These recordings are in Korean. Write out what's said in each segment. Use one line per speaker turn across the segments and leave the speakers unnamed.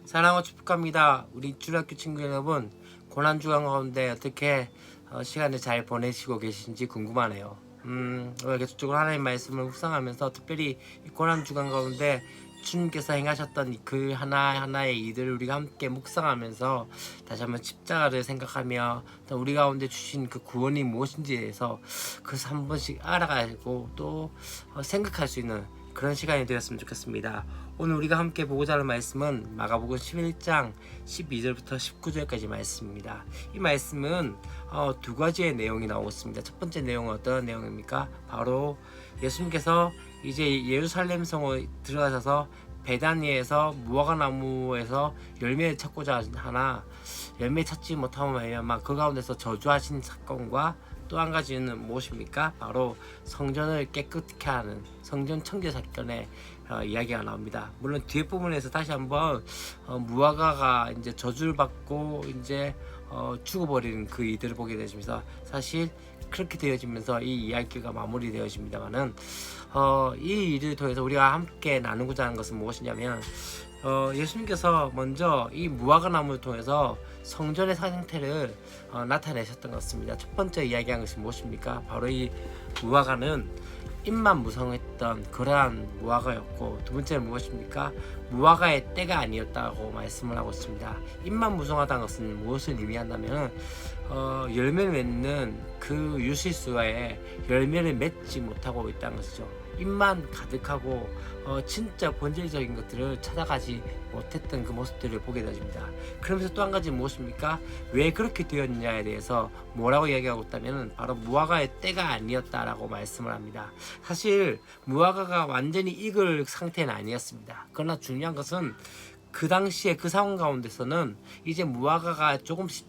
사랑하고 축복합니다. 우리 주일학교 친구 여러분, 고난주간 가운데 어떻게 시간을 잘 보내시고 계신지 궁금하네요. 오늘 계속적으로 하나님 말씀을 묵상하면서 특별히 이 고난주간 가운데 주님께서 행하셨던 그 하나하나의 일들을 우리가 함께 묵상하면서 다시 한번 십자가를 생각하며 또 우리 가운데 주신 그 구원이 무엇인지에 대해서 그래서 한 번씩 알아가고 또 생각할 수 있는 그런 시간이 되었으면 좋겠습니다. 오늘 우리가 함께 보고자 하는 말씀은 마가복음 11장 12절부터 19절까지 말씀입니다. 이 말씀은 두 가지의 내용이 나오고 있습니다. 첫 번째 내용은 어떤 내용입니까? 바로 예수님께서 이제 예루살렘 성에 들어가셔서 베다니에서 무화과나무에서 열매를 찾고자 하나 열매 찾지 못하면 말미암아 그 가운데서 저주하신 사건과 또 한 가지는 무엇입니까? 바로 성전을 깨끗게 하는 성전 청결 사건의 이야기가 나옵니다. 물론 뒤에 부분에서 다시 한번 무화과가 이제 저주를 받고 이제 죽어버리는 그 이들을 보게 되면서 사실 그렇게 되어지면서 이 이야기가 마무리되어집니다만은 이 일을 통해서 우리가 함께 나누고자 하는 것은 무엇이냐면 예수님께서 먼저 이 무화과 나무를 통해서 성전의 상태를 나타내셨던 것 같습니다. 첫 번째 이야기한 것이 무엇입니까? 바로 이 무화과는 잎만 무성했던 그러한 무화과였고, 두 번째는 무엇입니까? 무화과의 때가 아니었다고 말씀을 하고 있습니다. 잎만 무성하다는 것은 무엇을 의미한다면 열매를 맺는 그 유실수에 열매를 맺지 못하고 있다는 것이죠. 잎만 가득하고 진짜 본질적인 것들을 찾아가지 못했던 그 모습들을 보게 되어집니다. 그러면서 또 한 가지 무엇입니까? 왜 그렇게 되었느냐에 대해서 뭐라고 이야기하고 있다면 바로 무화과의 때가 아니었다라고 말씀을 합니다. 사실 무화과가 완전히 익을 상태는 아니었습니다. 그러나 중요한 것은 그 당시에 그 상황 가운데서는 이제 무화과가 조금씩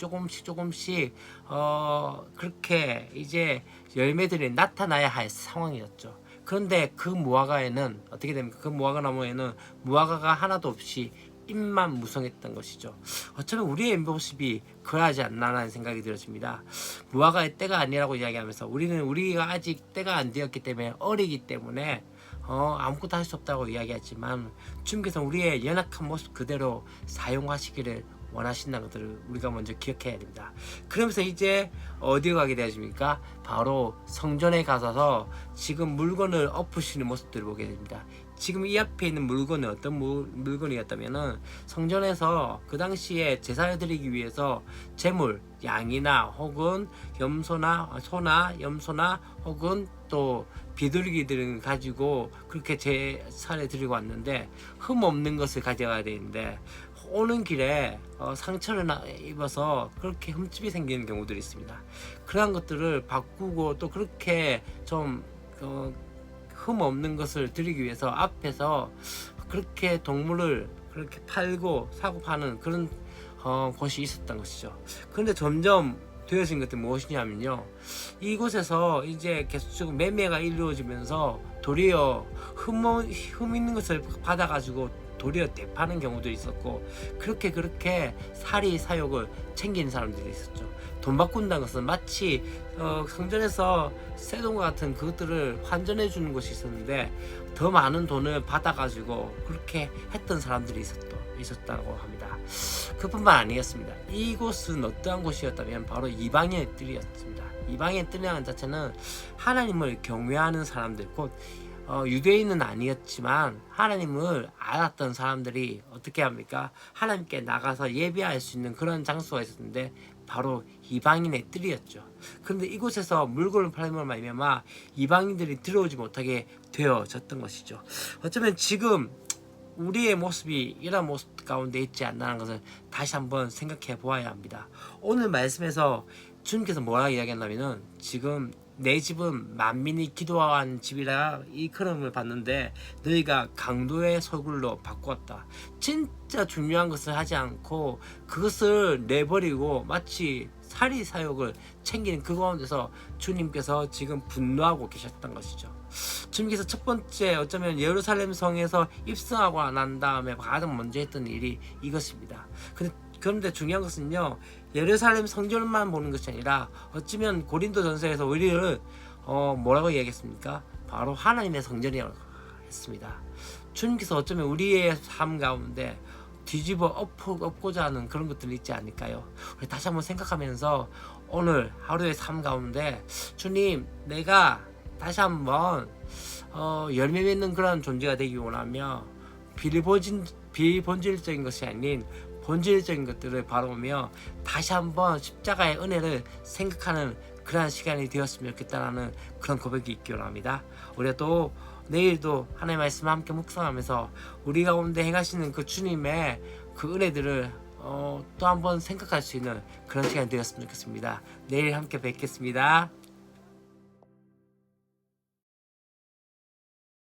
그렇게 이제 열매들이 나타나야 할 상황이었죠. 그런데 그 무화과에는 어떻게 됩니까? 그 무화과 나무에는 무화과가 하나도 없이 잎만 무성했던 것이죠. 어쩌면 우리의 모습이 그러하지 않나라는 생각이 들어집니다. 무화과의 때가 아니라고 이야기하면서 우리가 아직 때가 안 되었기 때문에 어리기 때문에 아무것도 할 수 없다고 이야기하지만 주님께서 우리의 연약한 모습 그대로 사용하시기를 원하신다는 것들을 우리가 먼저 기억해야 됩니다. 그러면서 이제 어디에 가게 되십니까? 바로 성전에 가서 지금 물건을 엎으시는 모습들을 보게 됩니다. 지금 이 앞에 있는 물건은 어떤 물건이었다면은 성전에서 그 당시에 제사를 드리기 위해서 제물, 양이나 혹은 소나 염소나 혹은 또 비둘기들을 가지고 그렇게 제사를 드리고 왔는데 흠 없는 것을 가져가야 되는데 오는 길에 상처를 입어서 그렇게 흠집이 생기는 경우들이 있습니다. 그러한 것들을 바꾸고 또 그렇게 좀 흠 없는 것을 드리기 위해서 앞에서 그렇게 동물을 그렇게 팔고 사고 파는 그런 곳이 있었던 것이죠. 그런데 점점 되어진 것들이 무엇이냐면요, 이곳에서 이제 계속 매매가 이루어지면서 도리어 흠 있는 것을 받아가지고 도리어 대파는 경우도 있었고, 그렇게 사리 사욕을 챙기는 사람들이 있었죠. 돈 바꾼다는 것은 마치 성전에서 세돈과 같은 그것들을 환전해 주는 것이 있었는데 더 많은 돈을 받아가지고 그렇게 했던 사람들이 있었다고 합니다. 그뿐만 아니었습니다. 이곳은 어떠한 곳이었다면 바로 이방인의 뜰이었습니다. 이방인의 뜰이라는 자체는 하나님을 경외하는 사람들, 곧 유대인은 아니었지만 하나님을 알았던 사람들이 어떻게 합니까? 하나님께 나가서 예배할 수 있는 그런 장소가 있었는데 바로 이방인의 뜰이었죠. 그런데 이곳에서 물건을 팔면 말미암아 이방인들이 들어오지 못하게 되어졌던 것이죠. 어쩌면 지금 우리의 모습이 이런 모습 가운데 있지 않나라는 것을 다시 한번 생각해 보아야 합니다. 오늘 말씀에서 주님께서 뭐라고 이야기했냐면은 지금 내 집은 만민이 기도한 집이라 이 그름을 받는데 너희가 강도의 소굴로 바꾸었다. 진짜 중요한 것을 하지 않고 그것을 내버리고 마치 사리 사욕을 챙기는 그 가운데서 주님께서 지금 분노하고 계셨던 것이죠. 주님께서 첫 번째 어쩌면 예루살렘 성에서 입성하고 난 다음에 가장 먼저 했던 일이 이것입니다. 그런데 중요한 것은요, 예루살렘 성전만 보는 것이 아니라 어쩌면 고린도 전서에서 우리를 뭐라고 얘기했습니까? 바로 하나님의 성전이라고 했습니다. 주님께서 어쩌면 우리의 삶 가운데 뒤집어 엎고자 하는 그런 것들이 있지 않을까요? 우리 다시 한번 생각하면서 오늘 하루의 삶 가운데 주님, 내가 다시 한번 열매 맺는 그런 존재가 되기 원하며 비본질적인 것이 아닌 본질적인 것들을 바라보며 다시 한번 십자가의 은혜를 생각하는 그러한 시간이 되었으면 좋겠다라는 그런 고백이 있기 원합니다. 우리가 또 내일도 하나님의 말씀을 함께 묵상하면서 우리 가운데 행하시는 그 주님의 그 은혜들을 또 한번 생각할 수 있는 그런 시간이 되었으면 좋겠습니다. 내일 함께 뵙겠습니다.